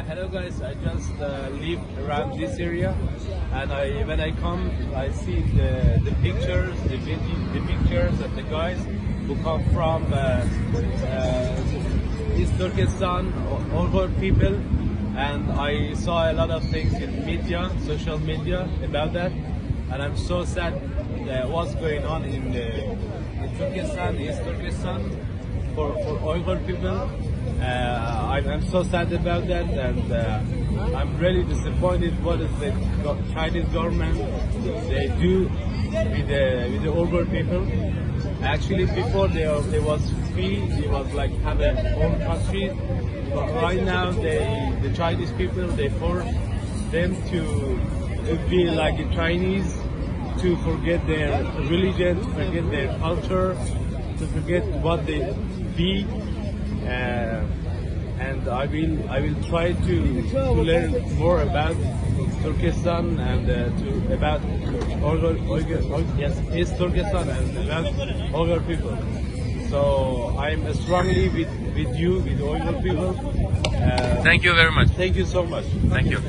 Hello guys, I just live around this area, and when I come, I see the pictures, the pictures of the guys who come from East Turkestan, Uyghur people, and I saw a lot of things in media, social media about that, and I'm so sad what's going on in Turkestan, East Turkestan, for Uyghur people. I'm so sad about that, and I'm really disappointed what is the Chinese government they do with the Uyghur people. Actually, before there was free, it was like have a own country, but right now the Chinese people, they force them to be like the Chinese, to forget their religion, to forget their culture, to forget what they be. And I will try to learn more about Turkestan and about East Turkestan and about Uyghur people. So I'm strongly with you, with Uyghur people. Thank you very much. Thank you so much. Thank you.